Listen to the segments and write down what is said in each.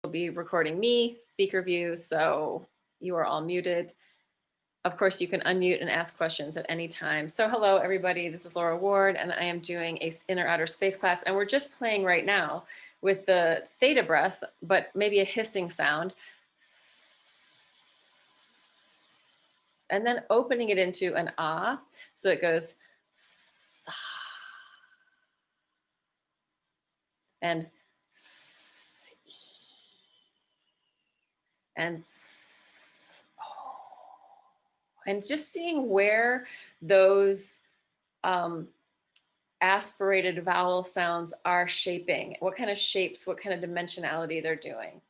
be recording me, speaker view, so you are all muted. Of course, you can unmute and ask questions at any time. So hello, everybody. This is Laura Ward, and I am doing a inner outer space class, and we're just playing right now with the theta breath, but maybe a hissing sound. And then opening it into an ah. So it goes sa, and si, and and just seeing where those aspirated vowel sounds are shaping, what kind of shapes, what kind of dimensionality they're doing.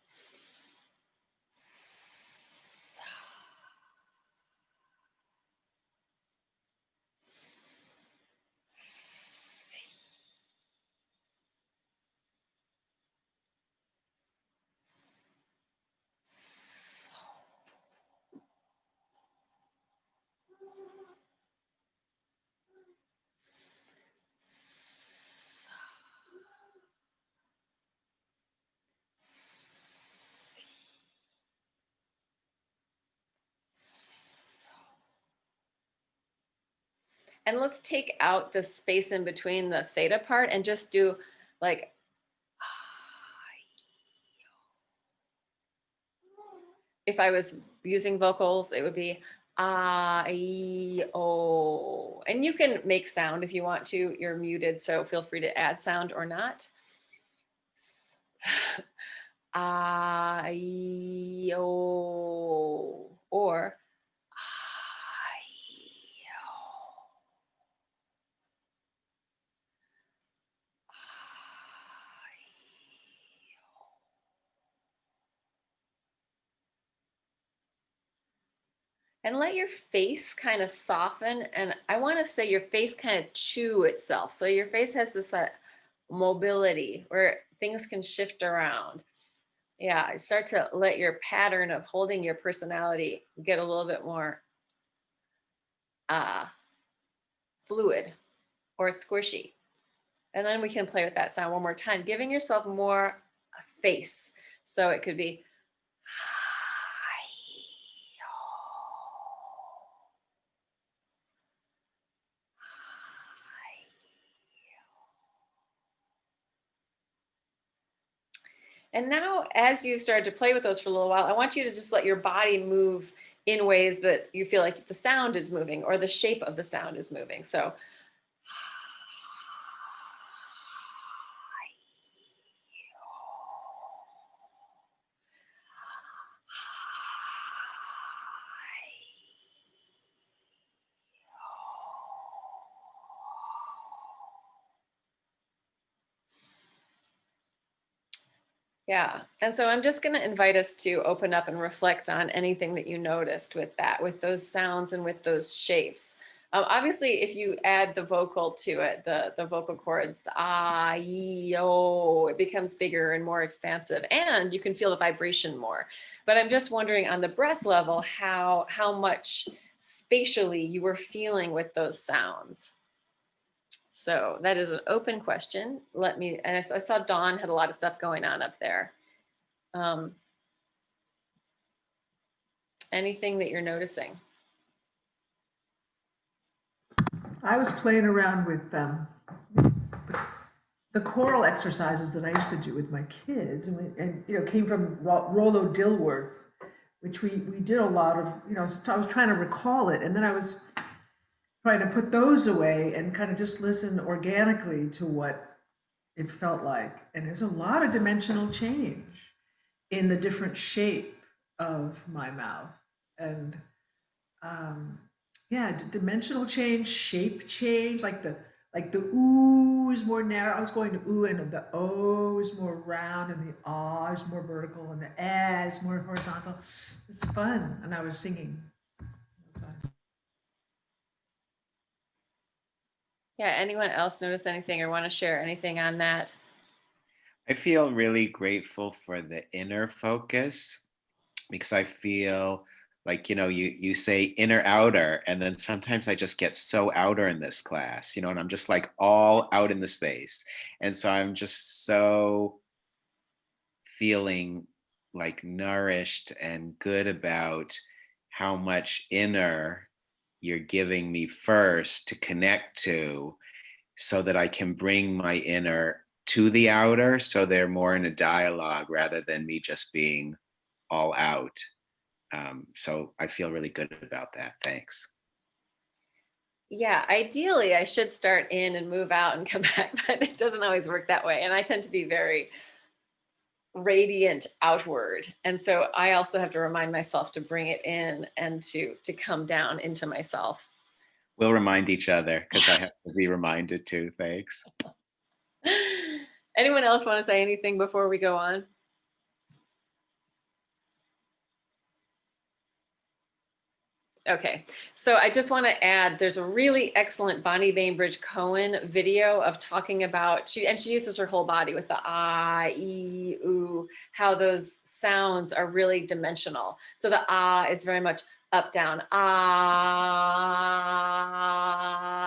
And let's take out the space in between the theta part and just do like, if I was using vocals, it would be ah, e, o. And you can make sound if you want to. You're muted, so feel free to add sound or not. Ah, e, o. Or and let your face kind of soften. And I want to say your face kind of chew itself. So your face has this mobility where things can shift around. Yeah, start to let your pattern of holding your personality get a little bit more fluid or squishy. And then we can play with that sound one more time, giving yourself more face. So it could be And now, as you've started to play with those for a little while, I want you to just let your body move in ways that you feel like the sound is moving or the shape of the sound is moving. So yeah, and so I'm just going to invite us to open up and reflect on anything that you noticed with that, with those sounds and with those shapes. Obviously, if you add the vocal to it, the vocal cords, the ah, ee, oh, it becomes bigger and more expansive, and you can feel the vibration more. But I'm just wondering on the breath level, how much spatially you were feeling with those sounds. So that is an open question. And I saw Dawn had a lot of stuff going on up there. Anything that you're noticing? I was playing around with the choral exercises that I used to do with my kids, and you know, came from Rollo Dilworth, which we did a lot of. You know, I was trying to recall it, and then I was trying to put those away and kind of just listen organically to what it felt like. And there's a lot of dimensional change in the different shape of my mouth. And yeah, dimensional change, shape change, like the ooh is more narrow. I was going to ooh, and the o is more round, and the ah is more vertical, and the eh is more horizontal. It's fun, and I was singing. Yeah, anyone else notice anything or want to share anything on that? I feel really grateful for the inner focus because I feel like, you know, you say inner outer, and then sometimes I just get so outer in this class, you know, and I'm just like all out in the space. And so I'm just so feeling like nourished and good about how much inner you're giving me first to connect to, so that I can bring my inner to the outer, so they're more in a dialogue rather than me just being all out. So I feel really good about that. Thanks. Yeah, ideally I should start in and move out and come back, but it doesn't always work that way. And I tend to be very radiant outward. And so I also have to remind myself to bring it in and to come down into myself. We'll remind each other, because I have to be reminded too. Thanks. Anyone else want to say anything before we go on? Okay, so I just want to add, there's a really excellent Bonnie Bainbridge Cohen video of talking about, she uses her whole body with the ah, ee, ooh, how those sounds are really dimensional. So the ah is very much up, down, ah,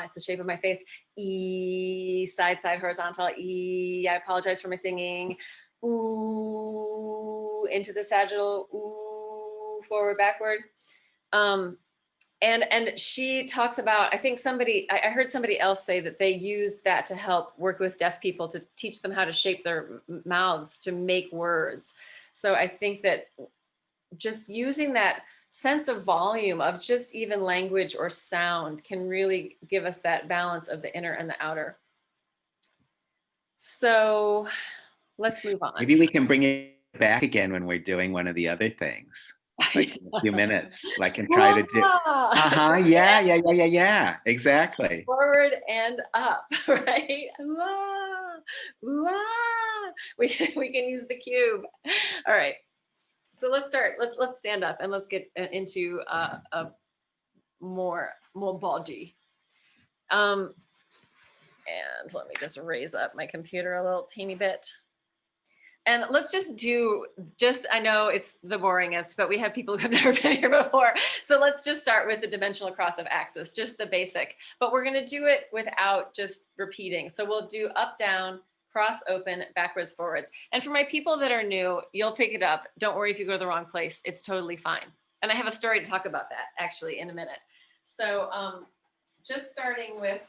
it's the shape of my face, e, side, side, horizontal, e, I apologize for my singing, ooh, into the sagittal, ooh, forward, backward. And she talks about, I think I heard somebody else say that they use that to help work with deaf people to teach them how to shape their mouths to make words. So I think that just using that sense of volume of just even language or sound can really give us that balance of the inner and the outer. So let's move on. Maybe we can bring it back again when we're doing one of the other things, like in a few minutes, like, and try to do. Yeah. Exactly. Forward and up, right? Wah, wah. We can use the cube. All right. So let's start. Let's stand up and let's get into a more body. And let me just raise up my computer a little teeny bit. And let's just I know it's the boringest, but we have people who have never been here before. So let's just start with the dimensional cross of axis, just the basic, but we're gonna do it without just repeating. So we'll do up, down, cross, open, backwards, forwards. And for my people that are new, you'll pick it up. Don't worry if you go to the wrong place, it's totally fine. And I have a story to talk about that actually in a minute. So just starting with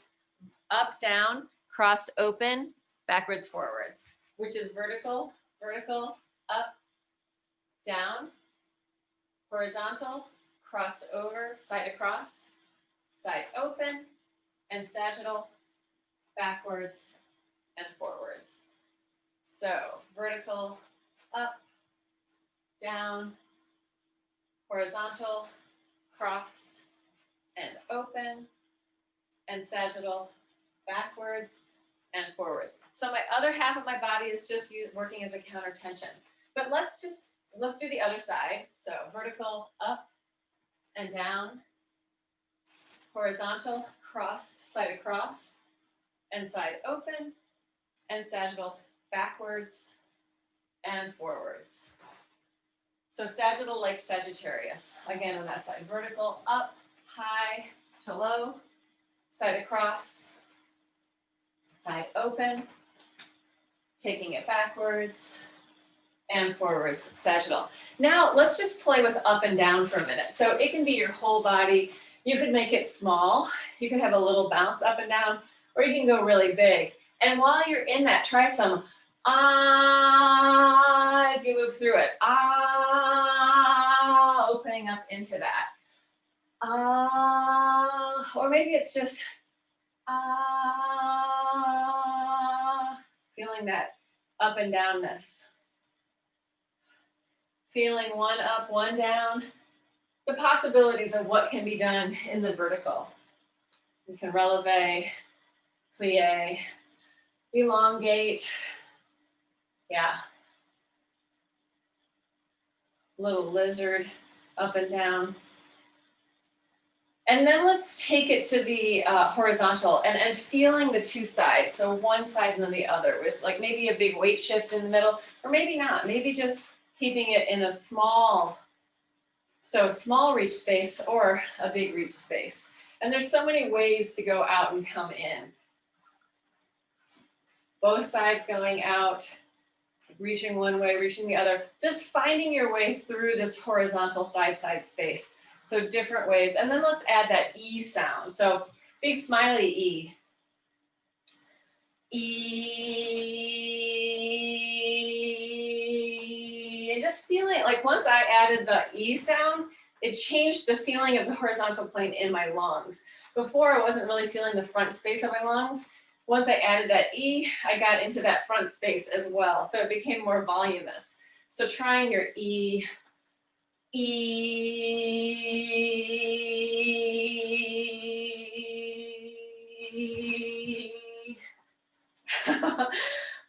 up, down, crossed, open, backwards, forwards, which is vertical, vertical, up, down, horizontal, crossed over, side across, side open, and sagittal, backwards and forwards. So vertical, up, down, horizontal, crossed and open, and sagittal, backwards and forwards. So my other half of my body is just working as a counter tension. But let's do the other side. So vertical, up and down, horizontal, crossed, side across, and side open, and sagittal, backwards and forwards. So sagittal like Sagittarius. Again on that side, vertical, up, high to low, side across, side open, taking it backwards and forwards, sagittal. Now let's just play with up and down for a minute. So it can be your whole body. You could make it small. You could have a little bounce up and down, or you can go really big. And while you're in that, try some ah as you move through it. Ah, opening up into that. Ah, or maybe it's just ah, feeling that up and downness. Feeling one up, one down. The possibilities of what can be done in the vertical. You can releve, plie, elongate. Yeah. Little lizard, up and down. And then let's take it to the horizontal and feeling the two sides. So one side and then the other with like maybe a big weight shift in the middle, or maybe not, maybe just keeping it in a small reach space or a big reach space. And there's so many ways to go out and come in. Both sides going out, reaching one way, reaching the other, just finding your way through this horizontal side-side space. So different ways. And then let's add that E sound. So big smiley E. E. And just feeling like once I added the E sound, it changed the feeling of the horizontal plane in my lungs. Before, I wasn't really feeling the front space of my lungs. Once I added that E, I got into that front space as well. So it became more voluminous. So trying your E, E.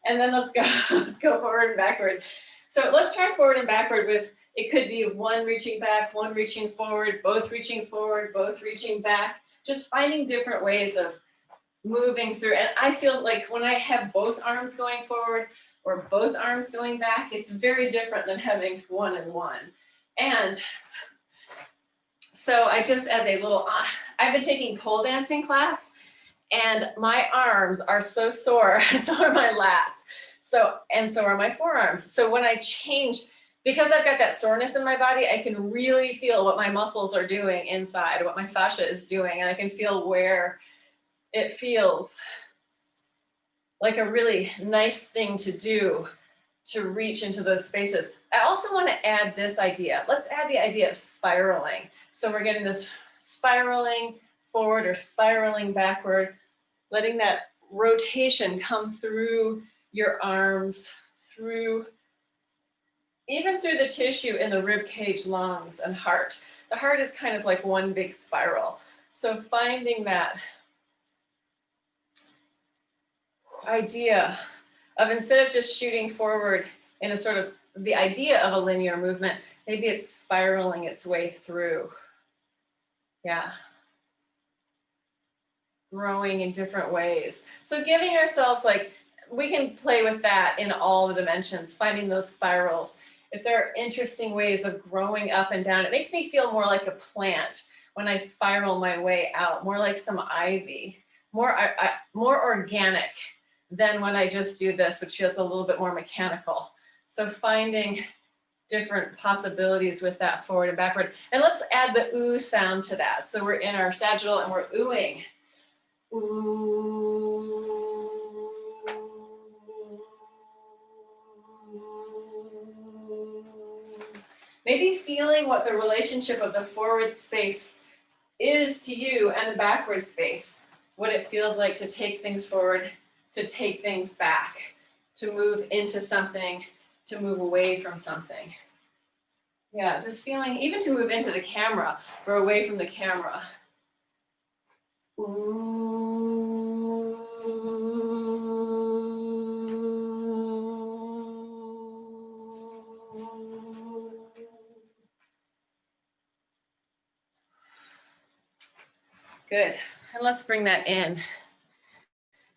And then let's go forward and backward. So let's try forward and backward with, it could be one reaching back, one reaching forward, both reaching back, just finding different ways of moving through. And I feel like when I have both arms going forward or both arms going back, it's very different than having one and one. And so I just, as a little, I've been taking pole dancing class, and my arms are so sore, so are my lats. And so are my forearms. So when I change, because I've got that soreness in my body, I can really feel what my muscles are doing inside, what my fascia is doing, and I can feel where it feels like a really nice thing to do to reach into those spaces. I also want to add this idea. Let's add the idea of spiraling. So we're getting this spiraling forward or spiraling backward, letting that rotation come through your arms, even through the tissue in the rib cage, lungs, and heart. The heart is kind of like one big spiral. So finding that idea of, instead of just shooting forward in a sort of the idea of a linear movement, maybe it's spiraling its way through. Yeah. Growing in different ways. So giving ourselves, like, we can play with that in all the dimensions, finding those spirals. If there are interesting ways of growing up and down, it makes me feel more like a plant when I spiral my way out, more like some ivy, more organic than when I just do this, which feels a little bit more mechanical. So finding different possibilities with that forward and backward. And let's add the ooh sound to that. So we're in our sagittal and we're oohing. Ooh. Maybe feeling what the relationship of the forward space is to you and the backward space, what it feels like to take things forward, to take things back, to move into something, to move away from something. Yeah, just feeling, even to move into the camera or away from the camera. Ooh. Good. And let's bring that in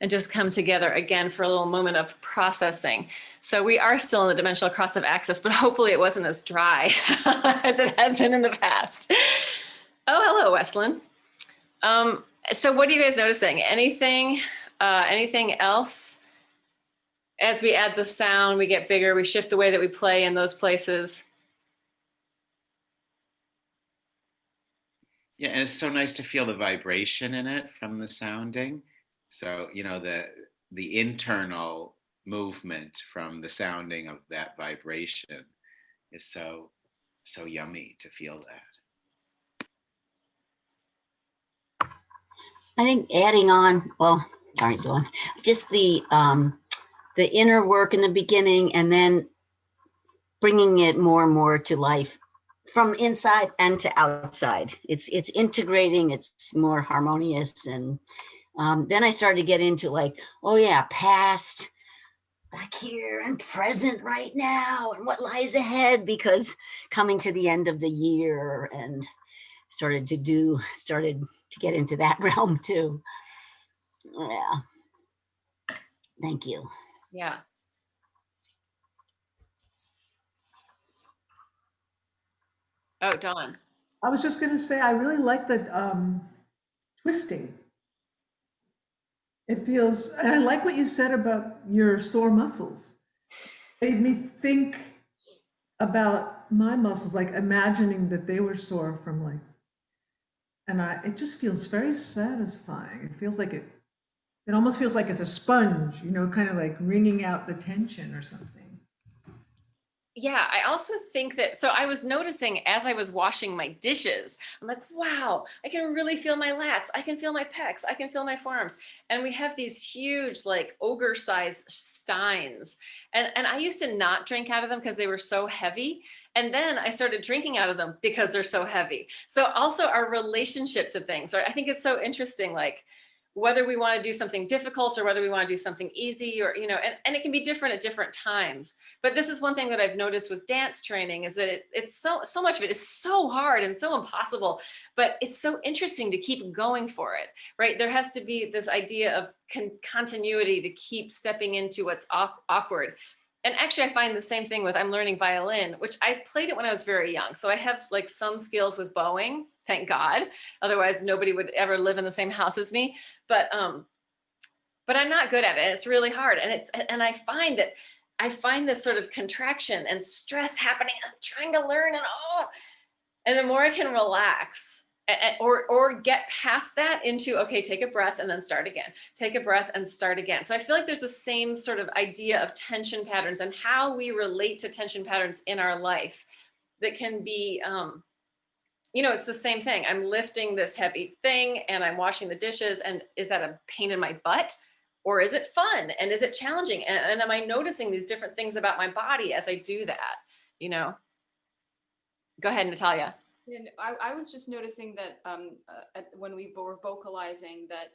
and just come together again for a little moment of processing. So we are still in the dimensional cross of axis, but hopefully it wasn't as dry as it has been in the past. Oh, hello, Westlin. So what are you guys noticing? Anything else? As we add the sound, we get bigger, we shift the way that we play in those places. Yeah, and it's so nice to feel the vibration in it from the sounding. So, you know, the internal movement from the sounding of that vibration is so yummy to feel that. I think adding on, well, sorry, go on. Just the inner work in the beginning, and then bringing it more and more to life from inside and to outside. It's integrating. It's more harmonious, and then I started to get into like, oh yeah, past, back here, and present right now, and what lies ahead, because coming to the end of the year, and started to get into that realm too. Yeah. Thank you. Yeah. Oh, Dawn. I was just going to say, I really like the twisting. It feels, and I like what you said about your sore muscles. made me think about my muscles, like imagining that they were sore from like, and it just feels very satisfying. It feels like it almost feels like it's a sponge, you know, kind of like wringing out the tension or something. Yeah, I also think that, so I was noticing as I was washing my dishes, I'm like, wow, I can really feel my lats. I can feel my pecs. I can feel my forearms. And we have these huge, like ogre sized steins. And I used to not drink out of them because they were so heavy. And then I started drinking out of them because they're so heavy. So also our relationship to things, right? I think it's so interesting, like, whether we want to do something difficult or whether we want to do something easy, or, you know, and it can be different at different times. But this is one thing that I've noticed with dance training, is that it's so much of it is so hard and so impossible, but it's so interesting to keep going for it, right? There has to be this idea of continuity to keep stepping into what's awkward. And actually, I find the same thing with, I'm learning violin, which I played it when I was very young. So I have like some skills with bowing, thank God. Otherwise, nobody would ever live in the same house as me. But I'm not good at it. It's really hard. And I find this sort of contraction and stress happening. I'm trying to learn, and the more I can relax or get past that into, okay, take a breath and then start again. Take a breath and start again. So I feel like there's the same sort of idea of tension patterns and how we relate to tension patterns in our life that can be, you know, it's the same thing. I'm lifting this heavy thing and I'm washing the dishes. And is that a pain in my butt? Or is it fun? And is it challenging? And am I noticing these different things about my body as I do that? You know? Go ahead, Natalia. And I was just noticing that when we were vocalizing that,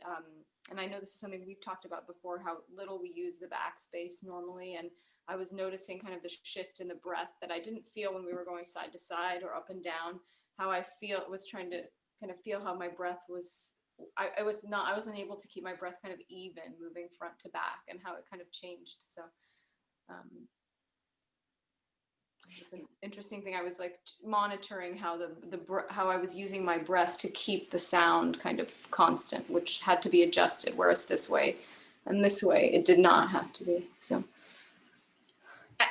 and I know this is something we've talked about before, how little we use the backspace normally. And I was noticing kind of the shift in the breath that I didn't feel when we were going side to side or up and down, how I was trying to kind of feel how my breath was, I wasn't able to keep my breath kind of even moving front to back, and how it kind of changed. So just an interesting thing. I was like monitoring how how I was using my breath to keep the sound kind of constant, which had to be adjusted. Whereas this way and this way, it did not have to be. So.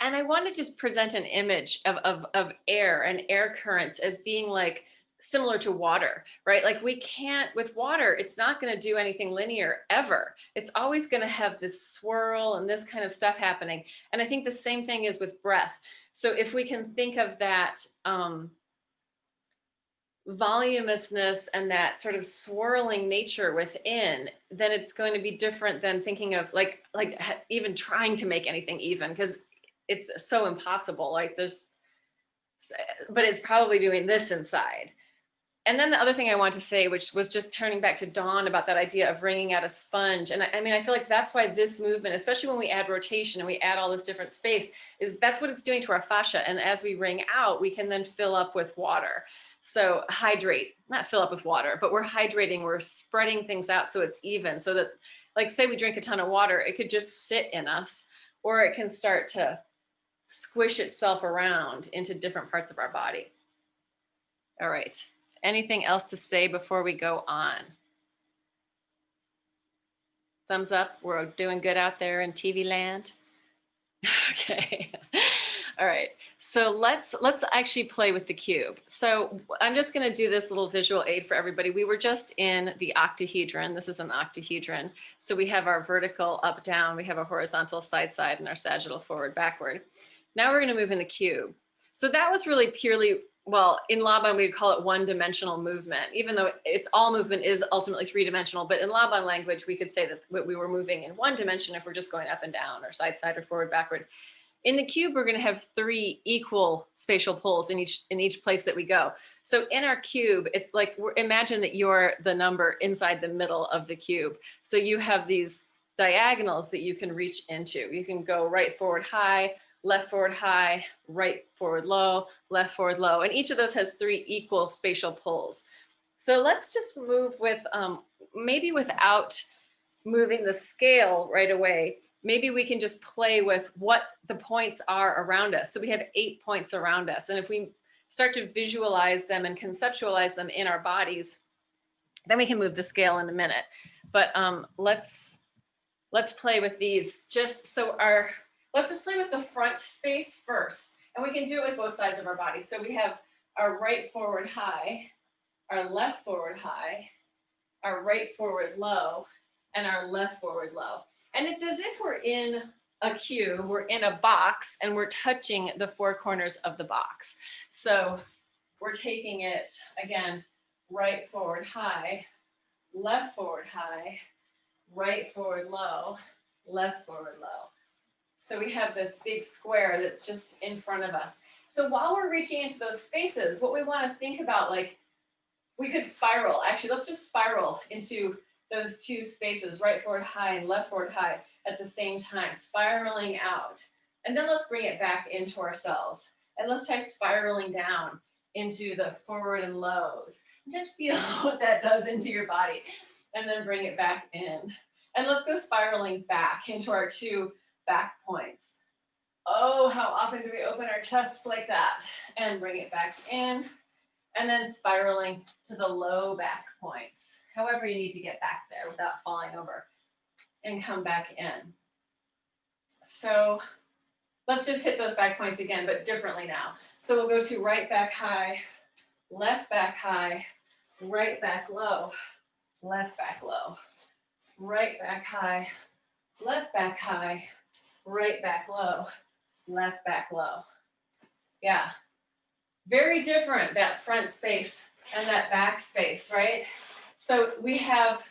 And I want to just present an image of air and air currents as being like similar to water, right? Like we can't, with water, it's not going to do anything linear ever. It's always going to have this swirl and this kind of stuff happening. And I think the same thing is with breath. So if we can think of that voluminousness and that sort of swirling nature within, then it's going to be different than thinking of like even trying to make anything even, because it's so impossible. Like but it's probably doing this inside. And then the other thing I want to say, which was just turning back to Dawn about that idea of wringing out a sponge. And I mean, I feel like that's why this movement, especially when we add rotation and we add all this different space, is that's what it's doing to our fascia. And as we wring out, we can then fill up with water. So hydrate, not fill up with water, but we're hydrating, we're spreading things out so it's even. So that, like, say we drink a ton of water, it could just sit in us, or it can start to squish itself around into different parts of our body. All right. Anything else to say before we go on? Thumbs up. We're doing good out there in TV land. Okay. All right. So let's actually play with the cube. So I'm just going to do this little visual aid for everybody. We were just in the octahedron. This is an octahedron. So we have our vertical up, down. We have a horizontal side, side, and our sagittal forward, backward. Now we're going to move in the cube. So that was really purely, well, in Laban, we would call it one-dimensional movement, even though it's all movement is ultimately three-dimensional. But in Laban language, we could say that we were moving in one dimension if we're just going up and down, or side, side, or forward, backward. In the cube, we're going to have 3 equal spatial poles in each place that we go. So in our cube, it's like, imagine that you're the number inside the middle of the cube. So you have these diagonals that you can reach into. You can go right forward high, left forward high, right forward low, left forward low. And each of those has 3 equal spatial poles. So let's just move with, maybe without moving the scale right away, maybe we can just play with what the points are around us. So we have 8 points around us. And if we start to visualize them and conceptualize them in our bodies, then we can move the scale in a minute. But let's play with these just so let's just play with the front space first. And we can do it with both sides of our body. So we have our right forward high, our left forward high, our right forward low, and our left forward low. And it's as if we're in a cube, we're in a box, and we're touching the four corners of the box. So we're taking it, again, right forward high, left forward high, right forward low, left forward low. So we have this big square that's just in front of us. So while we're reaching into those spaces, what we want to think about, like, we could spiral. Actually, let's just spiral into those two spaces, right forward high and left forward high at the same time, spiraling out. And then let's bring it back into ourselves. And let's try spiraling down into the forward and lows. Just feel what that does into your body. And then bring it back in. And let's go spiraling back into our two back points. Oh, how often do we open our chests like that? And bring it back in. And then spiraling to the low back points. However you need to get back there without falling over. And come back in. So let's just hit those back points again, but differently now. So we'll go to right back high, left back high, right back low, left back low, right back high, left back high, right back low, left back low. Yeah, very different, that front space and that back space, right? So we have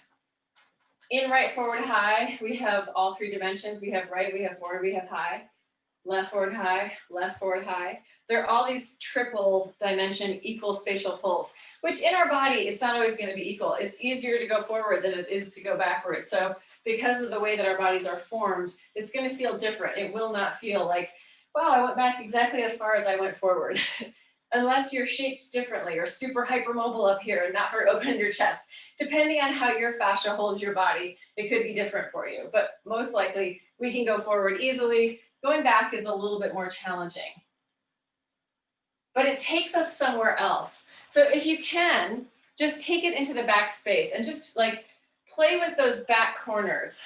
in right forward high, we have all three dimensions. We have right, we have forward, we have high, left forward high, left forward high. They're all these triple dimension equal spatial pulls, which in our body, it's not always going to be equal. It's easier to go forward than it is to go backward. So because of the way that our bodies are formed, it's going to feel different. It will not feel like, wow, I went back exactly as far as I went forward. Unless you're shaped differently or super hypermobile up here and not very open in your chest. Depending on how your fascia holds your body, it could be different for you. But most likely, we can go forward easily. Going back is a little bit more challenging. But it takes us somewhere else. So if you can, just take it into the back space and just like play with those back corners,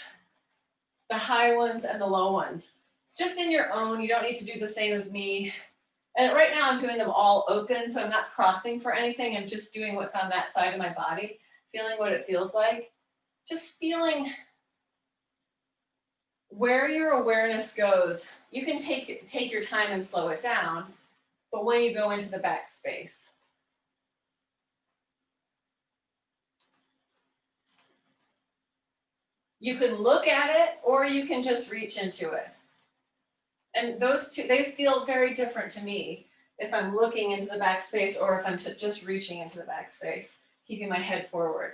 the high ones and the low ones. Just in your own, you don't need to do the same as me. And right now I'm doing them all open, so I'm not crossing for anything. I'm just doing what's on that side of my body, feeling what it feels like. Just feeling where your awareness goes. You can take your time and slow it down, but when you go into the back space. You can look at it or you can just reach into it. And those two, they feel very different to me if I'm looking into the backspace or if I'm just reaching into the backspace, keeping my head forward.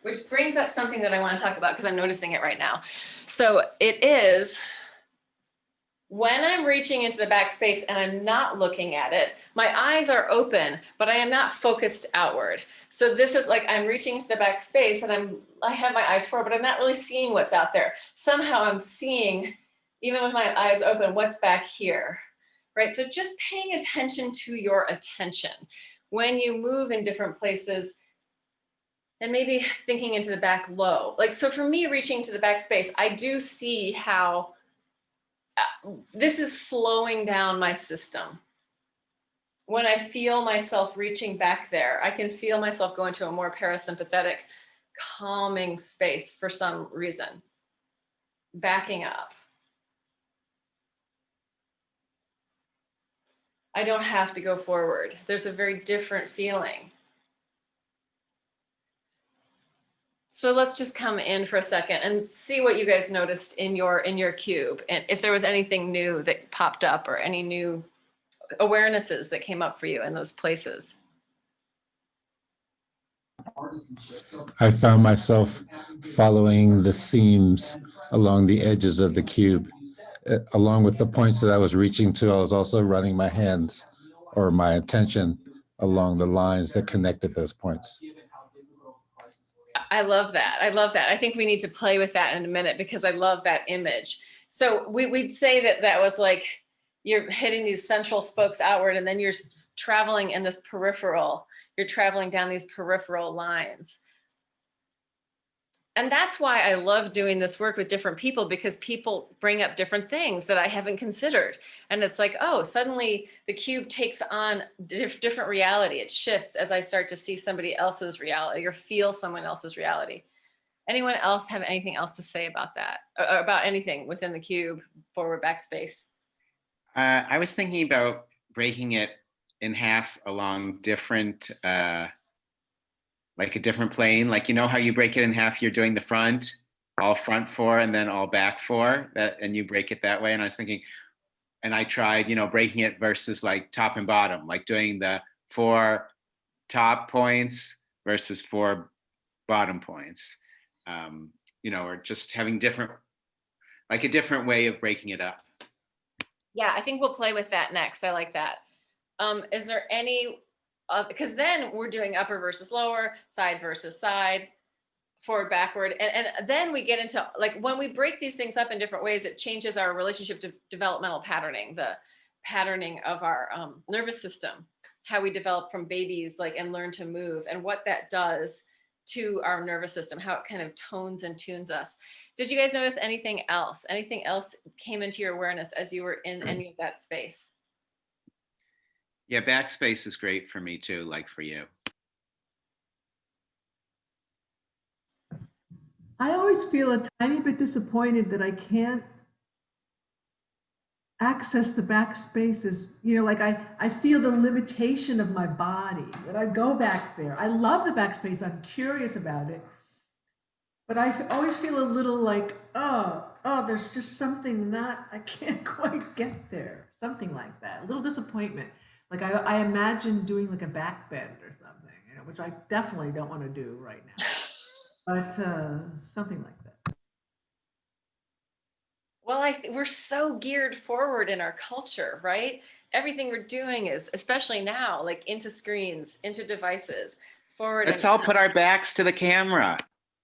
Which brings up something that I want to talk about because I'm noticing it right now. So it is when I'm reaching into the backspace and I'm not looking at it, my eyes are open, but I am not focused outward. So this is like I'm reaching into the backspace and I have my eyes forward, but I'm not really seeing what's out there. Somehow I'm seeing, even with my eyes open, what's back here, right? So just paying attention to your attention. When you move in different places, and maybe thinking into the back low. Like, so for me, reaching to the backspace, I do see how this is slowing down my system. When I feel myself reaching back there, I can feel myself go into a more parasympathetic, calming space for some reason, backing up. I don't have to go forward. There's a very different feeling. So let's just come in for a second and see what you guys noticed in your cube, and if there was anything new that popped up or any new awarenesses that came up for you in those places. I found myself following the seams along the edges of the cube. Along with the points that I was reaching to, I was also running my hands or my attention along the lines that connected those points. I love that. I love that. I think we need to play with that in a minute because I love that image. So we'd say that was like you're hitting these central spokes outward and then you're traveling in this peripheral. You're traveling down these peripheral lines. And that's why I love doing this work with different people, because people bring up different things that I haven't considered. And it's like, oh, suddenly the cube takes on different reality. It shifts as I start to see somebody else's reality or feel someone else's reality. Anyone else have anything else to say about that? Or about anything within the cube, forward, backspace? I was thinking about breaking it in half along different, like a different plane. Like, you know how you break it in half, you're doing the front, all front four and then all back four, that, and you break it that way. And I was thinking, and I tried, you know, breaking it versus like top and bottom, like doing the 4 top points versus 4 bottom points, you know, or just having different, like a different way of breaking it up. Yeah, I think we'll play with that next. I like that. Is there any, because then we're doing upper versus lower, side versus side, forward, backward. And then we get into, like, when we break these things up in different ways, it changes our relationship to developmental patterning, the patterning of our nervous system, how we develop from babies, like, and learn to move, and what that does to our nervous system, how it kind of tones and tunes us. Did you guys notice anything else? Anything else came into your awareness as you were in any of that space? Yeah, backspace is great for me too, like for you. I always feel a tiny bit disappointed that I can't access the backspaces. You know, like I feel the limitation of my body, that I go back there. I love the backspace. I'm curious about it. But I always feel a little like, oh, there's just something not, I can't quite get there. Something like that. A little disappointment. Like I imagine doing like a back bend or something, you know, which I definitely don't want to do right now. But something like that. Well, we're so geared forward in our culture, right? Everything we're doing is, especially now, like into screens, into devices, forward. Let's all put our backs to the camera.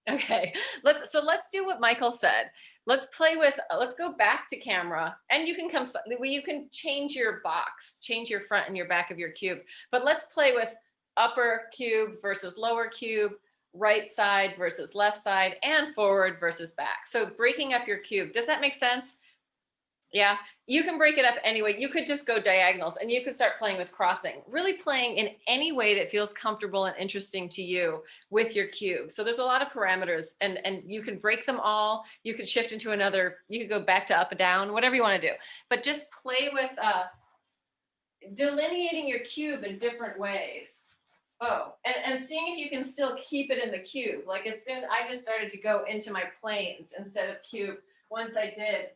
Okay, let's do what Michael said. Let's play with, let's go back to camera, and you can come, you can change your box, change your front and your back of your cube, but let's play with upper cube versus lower cube, right side versus left side, and forward versus back. So breaking up your cube, does that make sense? Yeah, you can break it up anyway. You could just go diagonals, and you could start playing with crossing, really playing in any way that feels comfortable and interesting to you with your cube. So there's a lot of parameters, and you can break them all. You could shift into another, you could go back to up and down, whatever you want to do. But just play with delineating your cube in different ways. Oh, and seeing if you can still keep it in the cube. Like, as soon, I just started to go into my planes instead of cube once I did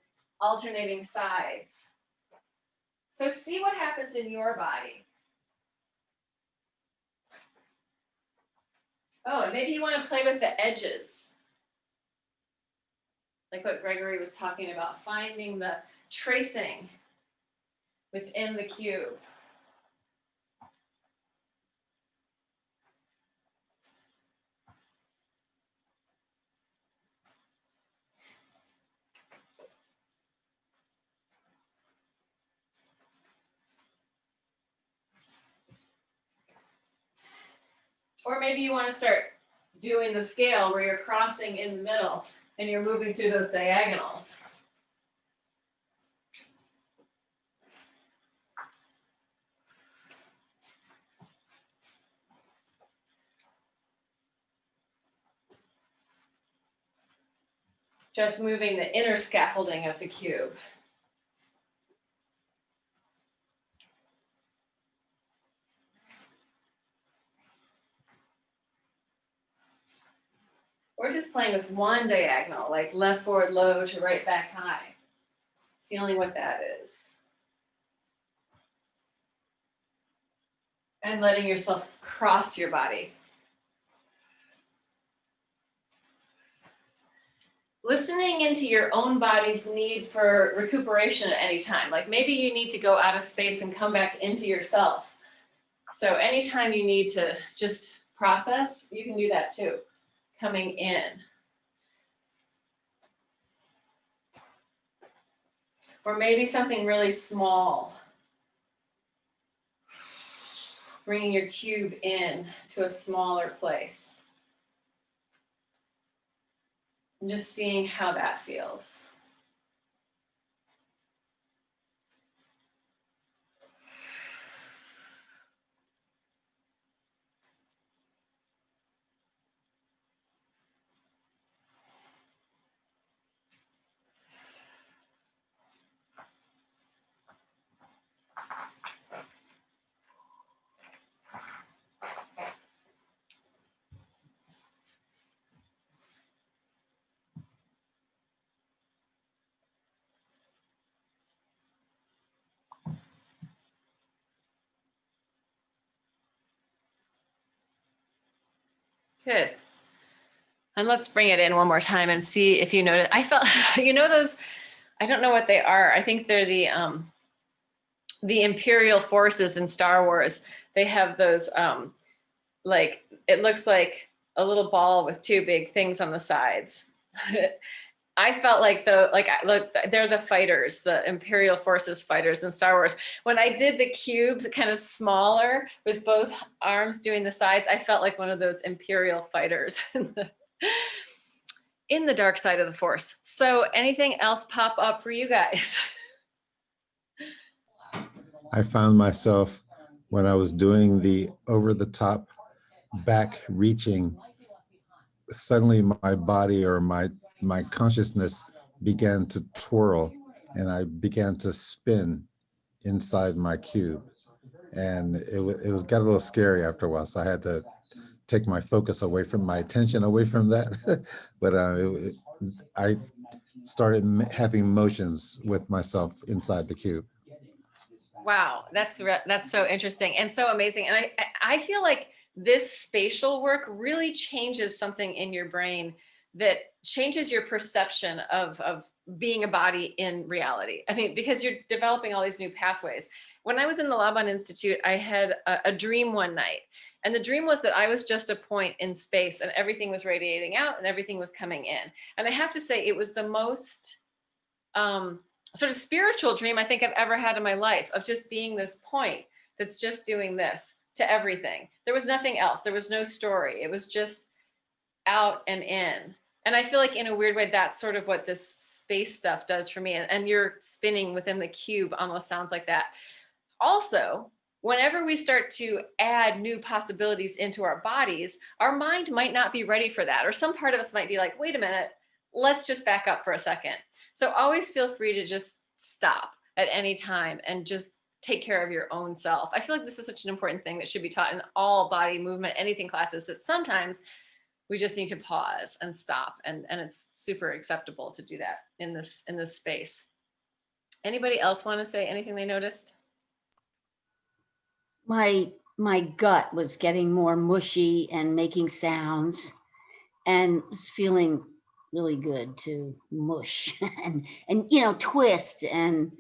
alternating sides. So see what happens in your body. Oh, and maybe you want to play with the edges. Like what Gregory was talking about, finding the tracing within the cube. Or maybe you want to start doing the scale where you're crossing in the middle and you're moving through those diagonals. Just moving the inner scaffolding of the cube. Or just playing with one diagonal, like left forward low to right back high. Feeling what that is. And letting yourself cross your body. Listening into your own body's need for recuperation at any time. Like maybe you need to go out of space and come back into yourself. So anytime you need to just process, you can do that too. Coming in. Or maybe something really small. Bringing your cube in to a smaller place. And just seeing how that feels. Good. And let's bring it in one more time and see if you notice. I felt, you know, those, I don't know what they are. I think they're the Imperial forces in Star Wars. They have those, like, it looks like a little ball with two big things on the sides. I felt like look, they're the fighters, the Imperial forces fighters in Star Wars. When I did the cubes kind of smaller with both arms doing the sides, I felt like one of those Imperial fighters in the dark side of the Force. So anything else pop up for you guys? I found myself when I was doing the over the top back reaching, suddenly my body or my consciousness began to twirl and I began to spin inside my cube. And it was got a little scary after a while. So I had to take my focus away from my attention away from that. But I started having motions with myself inside the cube. Wow, that's so interesting and so amazing. And I feel like this spatial work really changes something in your brain that changes your perception of being a body in reality. I mean, because you're developing all these new pathways. When I was in the Laban Institute, I had a dream one night. And the dream was that I was just a point in space and everything was radiating out and everything was coming in. And I have to say, it was the most sort of spiritual dream I think I've ever had in my life, of just being this point that's just doing this to everything. There was nothing else. There was no story. It was just out and in. And I feel like in a weird way, that's sort of what this space stuff does for me. And you're spinning within the cube almost sounds like that. Also, whenever we start to add new possibilities into our bodies, our mind might not be ready for that. Or some part of us might be like, wait a minute, let's just back up for a second. So always feel free to just stop at any time and just take care of your own self. I feel like this is such an important thing that should be taught in all body movement, anything classes, that sometimes we just need to pause and stop. And it's super acceptable to do that in this space. Anybody else want to say anything they noticed? My gut was getting more mushy and making sounds and was feeling really good to mush and you know, twist. And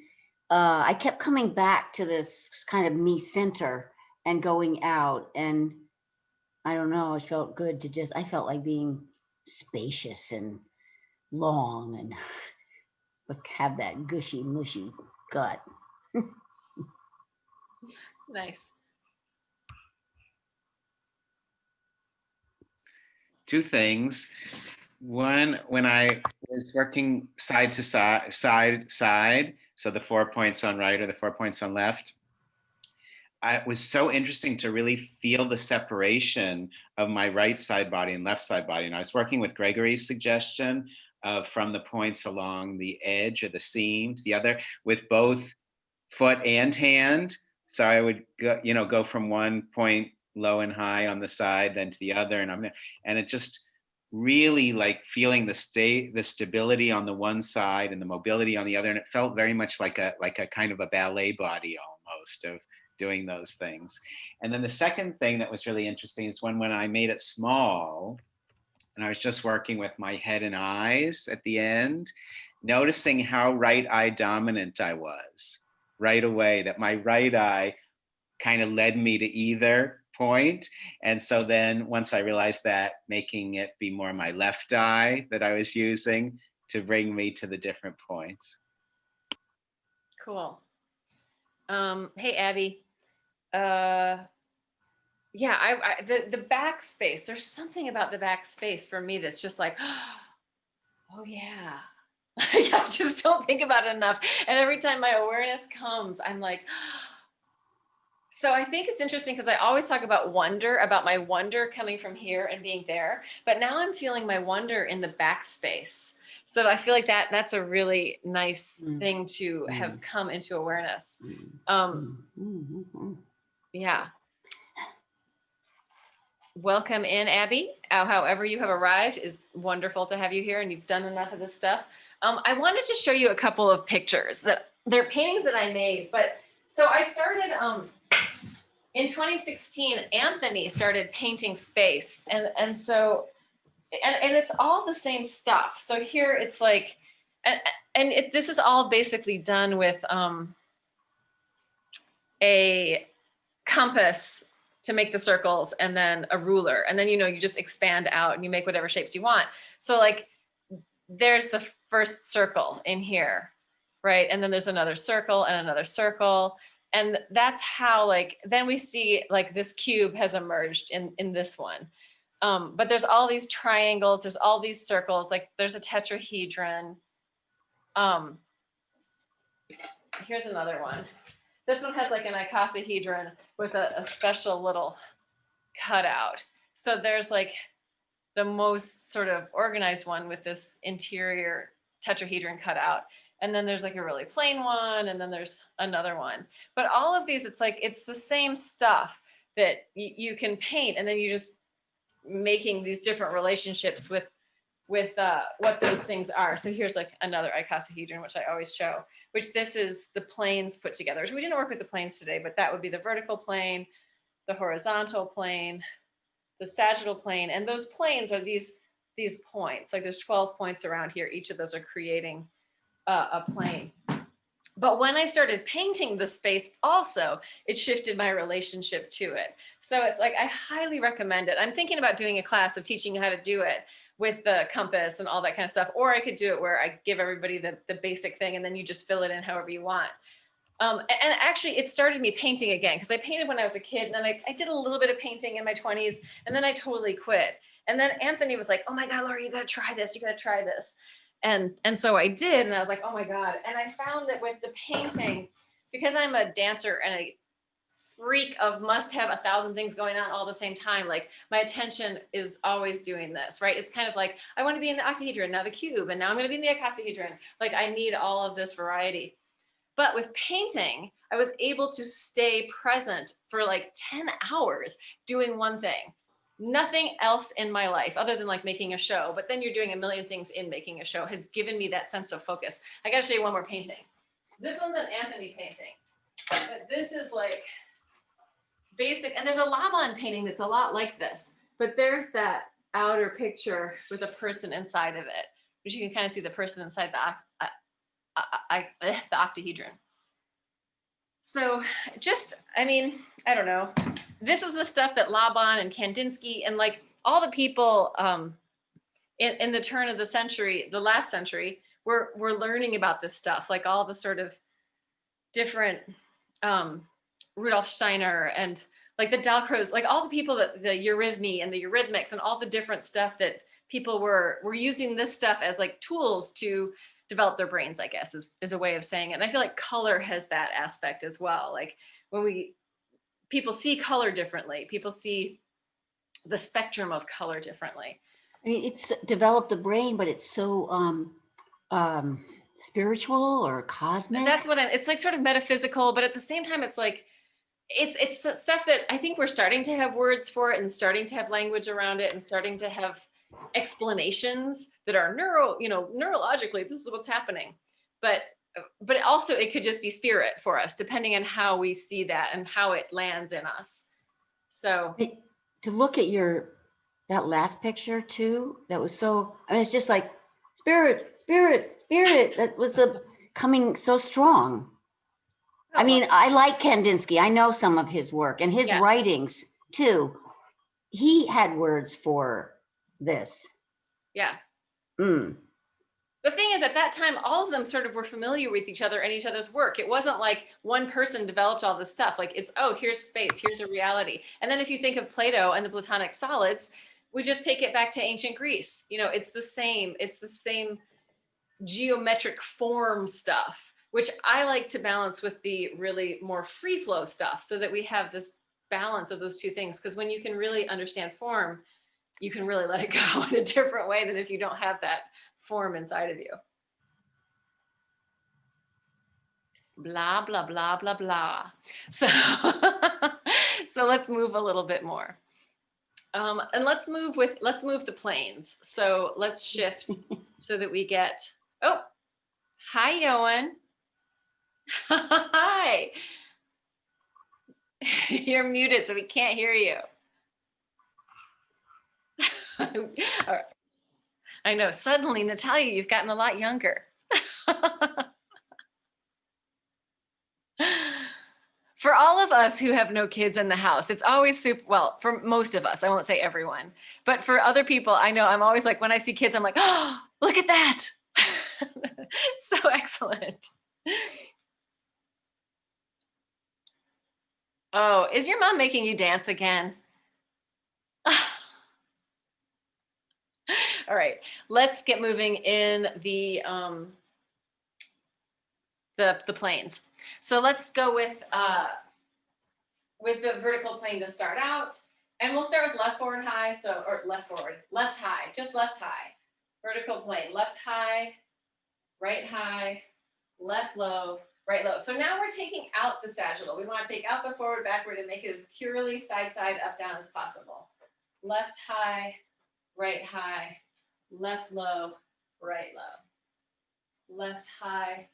I kept coming back to this kind of me center and going out. And I don't know, it felt good to just, I felt like being spacious and long and have that gushy, mushy gut. Nice. Two things. One, when I was working side to side, so the 4 points on right or the 4 points on left, it was so interesting to really feel the separation of my right side body and left side body. And I was working with Gregory's suggestion from the points along the edge or the seam to the other with both foot and hand. So I would go from one point low and high on the side, then to the other, and it just really like feeling the stability on the one side and the mobility on the other, and it felt very much like a kind of a ballet body almost of doing those things. And then the second thing that was really interesting is when I made it small, and I was just working with my head and eyes at the end, noticing how right eye dominant I was right away, that my right eye kind of led me to either point. And so then once I realized that, making it be more my left eye that I was using to bring me to the different points. Cool. Hey, Abby. Yeah, the backspace, there's something about the backspace for me that's just like, oh yeah. I just don't think about it enough. And every time my awareness comes, I'm like, so I think it's interesting because I always talk about wonder, about my wonder coming from here and being there. But now I'm feeling my wonder in the backspace. So I feel like that's a really nice thing to have come into awareness. Yeah. Welcome in, Abby. However you have arrived is wonderful to have you here, and you've done enough of this stuff. I wanted to show you a couple of pictures that they're paintings that I made. But so I started in 2016. Anthony started painting space, and so it's all the same stuff. So here it's like, this is all basically done with a compass to make the circles, and then a ruler, and then you just expand out and you make whatever shapes you want. So like there's the first circle in here, right? And then there's another circle and another circle, and that's how then we see this cube has emerged in this one. But there's all these triangles, there's all these circles, there's a tetrahedron. Here's another one. This one has an icosahedron with a special little cutout. So there's the most sort of organized one with this interior tetrahedron cutout. And then there's a really plain one, and then there's another one. But all of these, it's the same stuff that you can paint, and then you just making these different relationships with what those things are. So here's another icosahedron, which I always show, which this is the planes put together. We didn't work with the planes today, but that would be the vertical plane, the horizontal plane, the sagittal plane, and those planes are these points. There's 12 points around here. Each of those are creating a plane. But when I started painting the space also, it shifted my relationship to it. So it's I highly recommend it. I'm thinking about doing a class of teaching you how to do it with the compass and all that kind of stuff. Or I could do it where I give everybody the basic thing, and then you just fill it in however you want. And actually it started me painting again, because I painted when I was a kid, and then I did a little bit of painting in my 20s, and then I totally quit. And then Anthony was like, oh my God, Laura, you gotta try this. You gotta try this. And so I did, and I was like, oh my God. And I found that with the painting, because I'm a dancer and a freak of must have 1,000 things going on all the same time, my attention is always doing this, right? It's kind of I want to be in the octahedron, now the cube, and now I'm going to be in the icosahedron. I need all of this variety. But with painting, I was able to stay present for 10 hours doing one thing. Nothing else in my life other than making a show, but then you're doing a million things in making a show, has given me that sense of focus. I got to show you one more painting. This one's an Anthony painting, but this is basic, and there's a Laban painting that's a lot like this, but there's that outer picture with a person inside of it, which you can kind of see the person inside the octahedron. So I don't know. This is the stuff that Laban and Kandinsky and all the people in the turn of the century, the last century, were learning about this stuff, all the sort of different Rudolf Steiner and the Dalcroze, all the people that the eurythmy and the eurythmics and all the different stuff that people were using this stuff as tools to develop their brains, I guess is a way of saying it. And I feel color has that aspect as well. When people see color differently, people see the spectrum of color differently. I mean, it's developed the brain, but it's so spiritual or cosmic. And that's what it's sort of metaphysical, but at the same time, it's it's stuff that I think we're starting to have words for it, and starting to have language around it, and starting to have explanations that are neurologically, this is what's happening. But also it could just be spirit for us, depending on how we see that and how it lands in us. So to look at that last picture too, that was so, it's just spirit, spirit, spirit. That was coming so strong. I like Kandinsky. I know some of his work and his writings too. He had words for this. Yeah. The thing is, at that time, all of them sort of were familiar with each other and each other's work. It wasn't one person developed all this stuff. It's, oh, here's space, here's a reality. And then if you think of Plato and the Platonic solids, we just take it back to ancient Greece. You know, it's the same geometric form stuff, which I like to balance with the really more free flow stuff, so that we have this balance of those two things. Because when you can really understand form, you can really let it go in a different way than if you don't have that form inside of you. Blah, blah, blah, blah, blah. So, so let's move a little bit more. And let's move the planes. So let's shift so that we get, oh, hi, Yoan. Hi. You're muted, so we can't hear you. All right. I know, suddenly, Natalia, you've gotten a lot younger. For all of us who have no kids in the house, it's always super, well, for most of us, I won't say everyone, but for other people, I know I'm always like, when I see kids, I'm like, oh, look at that. So excellent. Oh, is your mom making you dance again? All right, let's get moving in the planes. So let's go with the vertical plane to start out, and we'll start with left forward high. So, or left forward, left high, just left high, vertical plane, left high, left low, right low. So now we're taking out the sagittal. We want to take out the forward, backward, and make it as purely side, side, up, down as possible. Left high, left low, right low. Left high,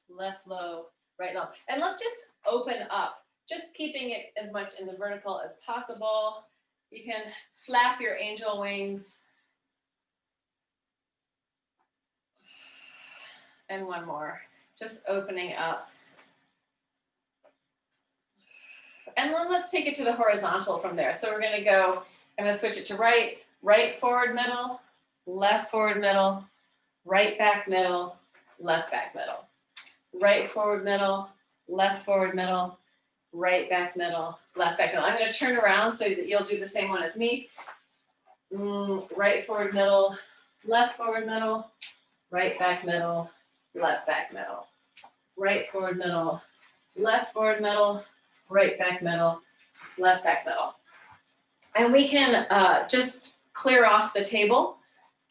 left low, right low. And let's just open up, just keeping it as much in the vertical as possible. You can flap your angel wings. And one more, just opening up. And then let's take it to the horizontal from there. So we're going to go, I'm going to switch it to right, right forward middle, left forward middle, right back middle, left back middle, right forward middle, left forward middle, right back middle, left back middle. I'm going to turn around so that you'll do the same one as me. Right forward middle, left forward middle, right back middle, left back middle, right forward middle, left forward middle, right back middle, left back middle. And we can just clear off the table,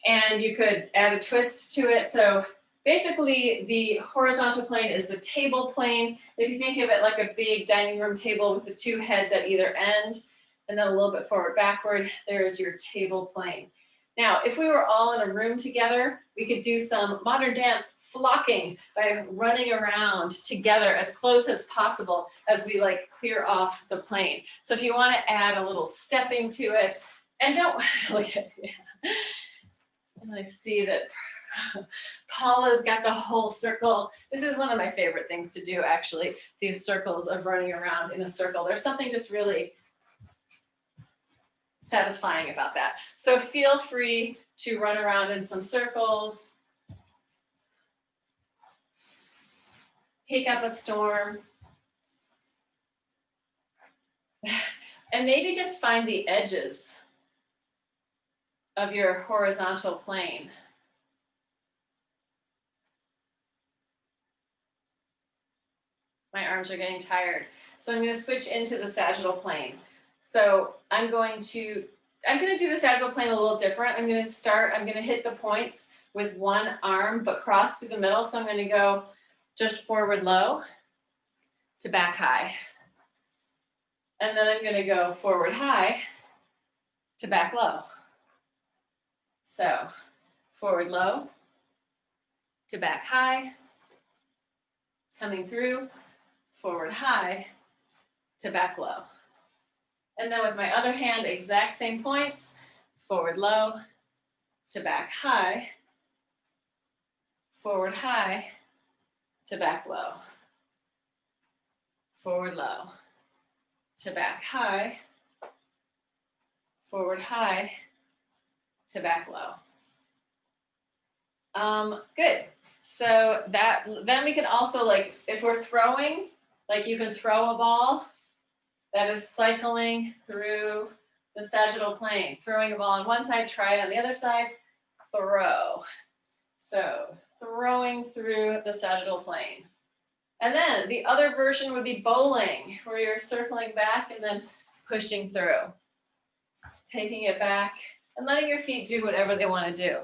and you could add a twist to it. So basically the horizontal plane is the table plane. If you think of it like a big dining room table with the two heads at either end, and then a little bit forward, backward, there's your table plane. Now, if we were all in a room together, we could do some modern dance flocking by running around together as close as possible as we like clear off the plane. So if you want to add a little stepping to it, and don't look at, yeah. And I see that Paula's got the whole circle. This is one of my favorite things to do, actually, these circles of running around in a circle. There's something just really satisfying about that. So feel free to run around in some circles, pick up a storm, and maybe just find the edges of your horizontal plane. My arms are getting tired. So I'm going to switch into the sagittal plane. So I'm going to do the sagittal plane a little different. I'm going to hit the points with one arm, but cross through the middle. So I'm going to go just forward low to back high. And then I'm going to go forward high to back low. So forward low to back high, coming through, forward high to back low. And then with my other hand, exact same points, forward low to back high, forward high to back low, forward low to back high, forward high to back low. Good. So then we can also, like, if we're throwing, like you can throw a ball that is cycling through the sagittal plane, throwing a ball on one side, try it on the other side, throw. So throwing through the sagittal plane. And then the other version would be bowling, where you're circling back and then pushing through. Taking it back and letting your feet do whatever they want to do.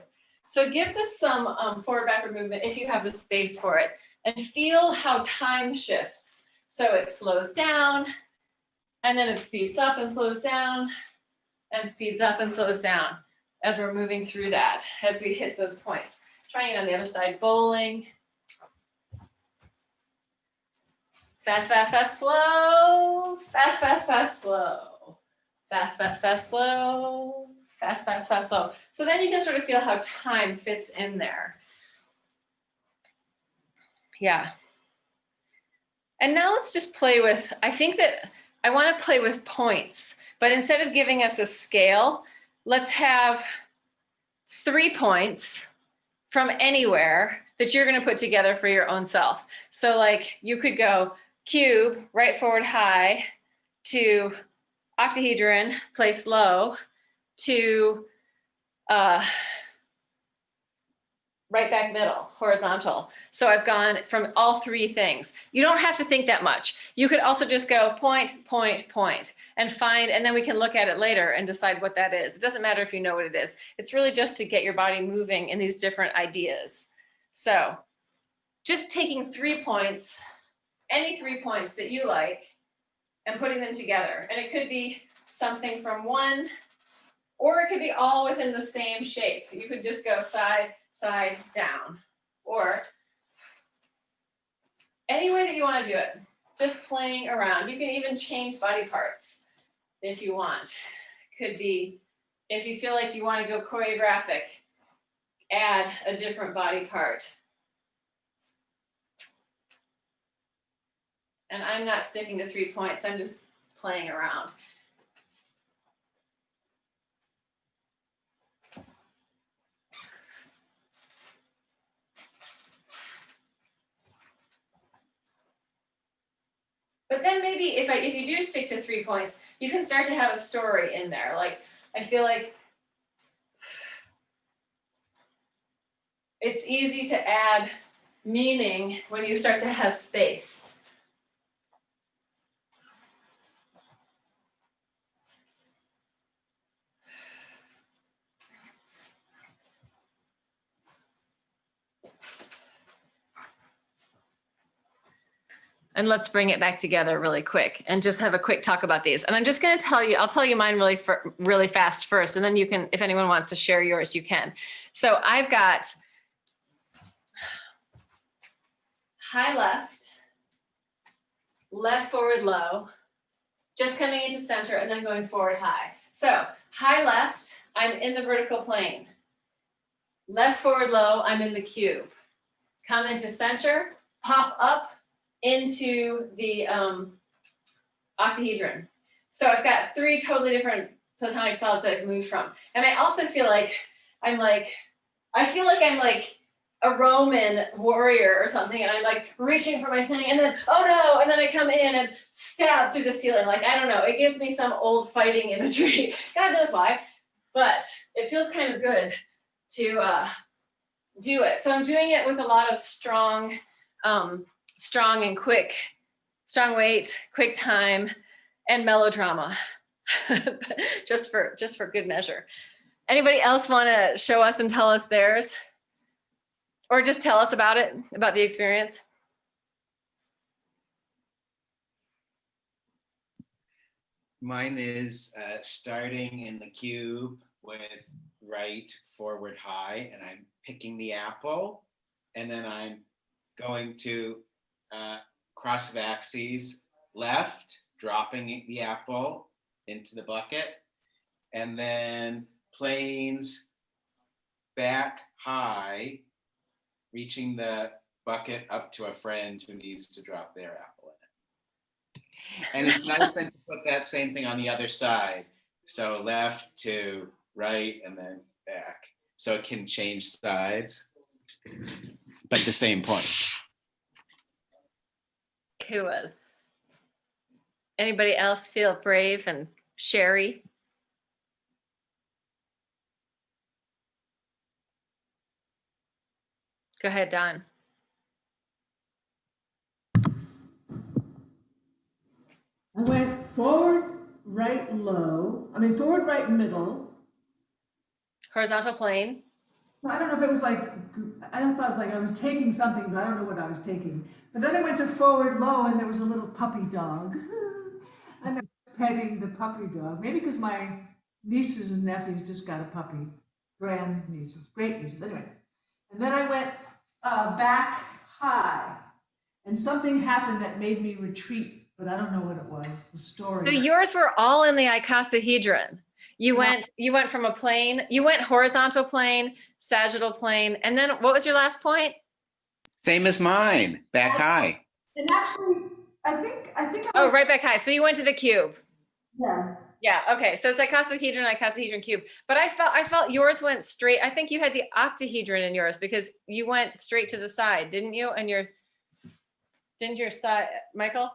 So give this some forward-backward movement if you have the space for it, and feel how time shifts. So it slows down, and then it speeds up and slows down, and speeds up and slows down as we're moving through that, as we hit those points. Trying it on the other side, bowling. Fast, fast, fast, slow. Fast, fast, fast, slow. Fast, fast, fast, slow. Fast, fast, fast, slow. So then you can sort of feel how time fits in there. Yeah. And now let's just play with, I think that I want to play with points, but instead of giving us a scale, let's have 3 points from anywhere that you're going to put together for your own self. So like you could go cube, right forward high, to octahedron, place low, to right back middle, horizontal. So I've gone from all 3 things. You don't have to think that much. You could also just go point, point, point, and find, and then we can look at it later and decide what that is. It doesn't matter if you know what it is. It's really just to get your body moving in these different ideas. So just taking 3 points, any 3 points that you like, and putting them together. And it could be something from one, or it could be all within the same shape. You could just go side, side, down, or any way that you want to do it, just playing around. You can even change body parts if you want. Could be, if you feel like you want to go choreographic, add a different body part. And I'm not sticking to 3 points, I'm just playing around. But then maybe if you do stick to 3 points, you can start to have a story in there. Like, I feel like it's easy to add meaning when you start to have space. And let's bring it back together really quick and just have a quick talk about these. And I'm just going to tell you, I'll tell you mine really fast first, and then you can, if anyone wants to share yours, you can. So I've got high left, left forward low, just coming into center and then going forward high. So high left, I'm in the vertical plane. Left forward low, I'm in the cube. Come into center, pop up into the octahedron. So I've got 3 totally different platonic solids that I've moved from. And I also feel like I'm like a Roman warrior or something, and I'm like reaching for my thing, and then, oh no, and then I come in and stab through the ceiling. Like, I don't know, it gives me some old fighting imagery. God knows why, but it feels kind of good to do it. So I'm doing it with a lot of strong and quick, strong weight, quick time, and melodrama, just for good measure. Anybody else want to show us and tell us theirs? Or just tell us about it, about the experience? Mine is starting in the cube with right forward high, and I'm picking the apple, and then I'm going to cross of axes left, dropping the apple into the bucket, and then planes back high, reaching the bucket up to a friend who needs to drop their apple in it. And it's nice then to put that same thing on the other side. So left to right and then back. So it can change sides, but the same point. Cool. Anybody else feel brave and sherry? Go ahead, Don. I went forward, right, low. I mean, forward, right, middle. Horizontal plane. I don't know if it was like, I thought it was like I was taking something, but I don't know what I was taking. But then I went to forward, low, and there was a little puppy dog. And I was petting the puppy dog. Maybe because my nieces and nephews just got a puppy. Grand nieces, great nieces, anyway. And then I went back high. And something happened that made me retreat, but I don't know what it was, the story. So yours were all in the icosahedron. You went from a plane, you went horizontal plane, sagittal plane, and then what was your last point? Same as mine, back high. And actually, I think I Oh, right back high. So you went to the cube. yeah. Yeah. Okay. So it's icosahedron, icosahedron cube. But I felt yours went straight. I think you had the octahedron in yours because you went straight to the side, didn't you? And didn't your side, Michael?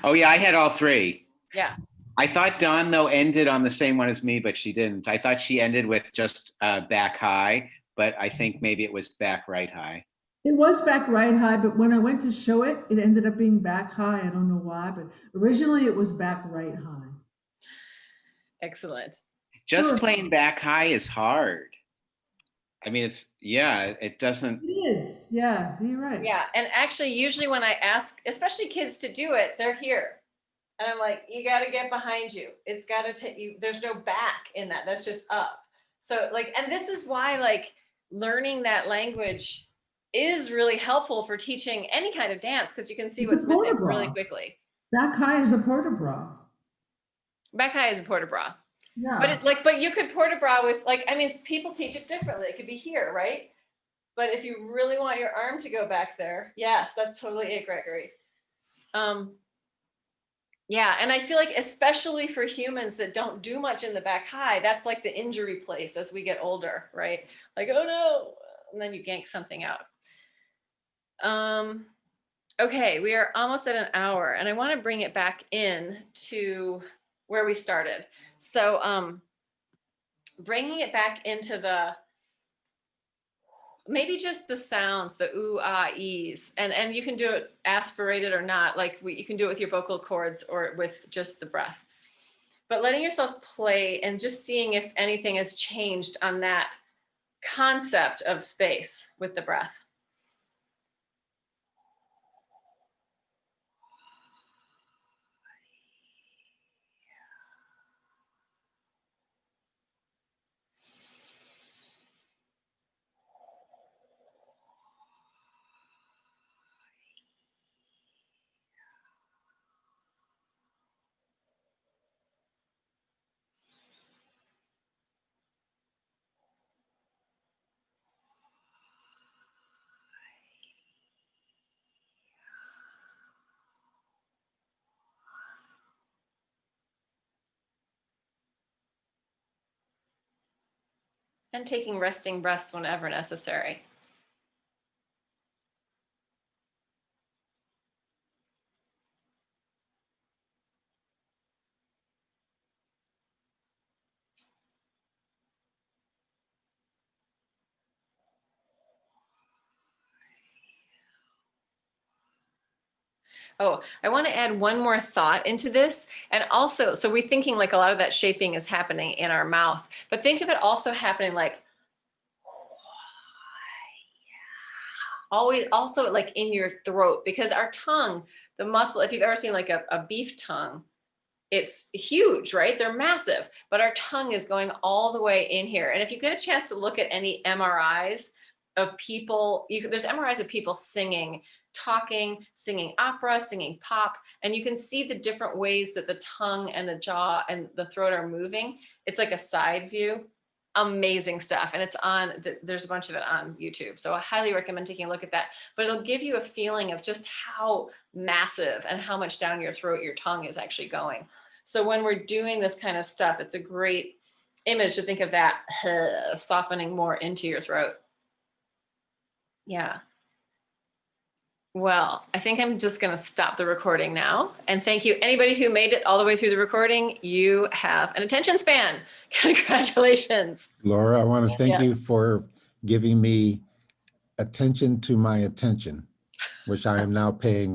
Oh yeah, I had all three. Yeah. I thought Dawn though ended on the same one as me, but she didn't. I thought she ended with just back high, but I think maybe it was back right high. It was back right high, but when I went to show it, it ended up being back high. I don't know why, but originally it was back right high. Excellent. Just Sure. plain back high is hard. I mean, it doesn't. It is, yeah, you're right. Yeah. And actually, usually when I ask, especially kids to do it, they're here. And I'm like, you got to get behind you. It's got to take you. There's no back in that. That's just up. So like, and this is why like learning that language is really helpful for teaching any kind of dance because you can see It's what's a missing port-a-bra. really quickly. Back high is a port-a-bra. Back high is a port-a-bra. Yeah. But you could port-a-bra with like, I mean, people teach it differently. It could be here, right? But if you really want your arm to go back there, yes, that's totally it, Gregory. Yeah, and I feel like especially for humans that don't do much in the back high, that's like the injury place as we get older, right? Like, oh no, and then you gank something out. Okay, we are almost at an hour and I want to bring it back in to where we started. So bringing it back into the, maybe just the sounds, the ooh, ah, e's, and you can do it aspirated or not, like you can do it with your vocal cords or with just the breath. But letting yourself play and just seeing if anything has changed on that concept of space with the breath. And taking resting breaths whenever necessary. Oh, I want to add one more thought into this. And also, so we're thinking like a lot of that shaping is happening in our mouth, but think of it also happening like always also like in your throat, because our tongue, the muscle, if you've ever seen like a beef tongue, it's huge, right? They're massive, but our tongue is going all the way in here. And if you get a chance to look at any MRIs of people, there's MRIs of people singing, talking, singing opera, singing pop, and you can see the different ways that the tongue and the jaw and the throat are moving. It's like a side view. Amazing stuff. And it's on, there's a bunch of it on YouTube. So I highly recommend taking a look at that, but it'll give you a feeling of just how massive and how much down your throat your tongue is actually going. So when we're doing this kind of stuff, it's a great image to think of that softening more into your throat. Yeah. Well, I think I'm just going to stop the recording now. And thank you. Anybody who made it all the way through the recording, you have an attention span. Congratulations. Laura, I want to thank Yeah. you for giving me attention to my attention, which I am now paying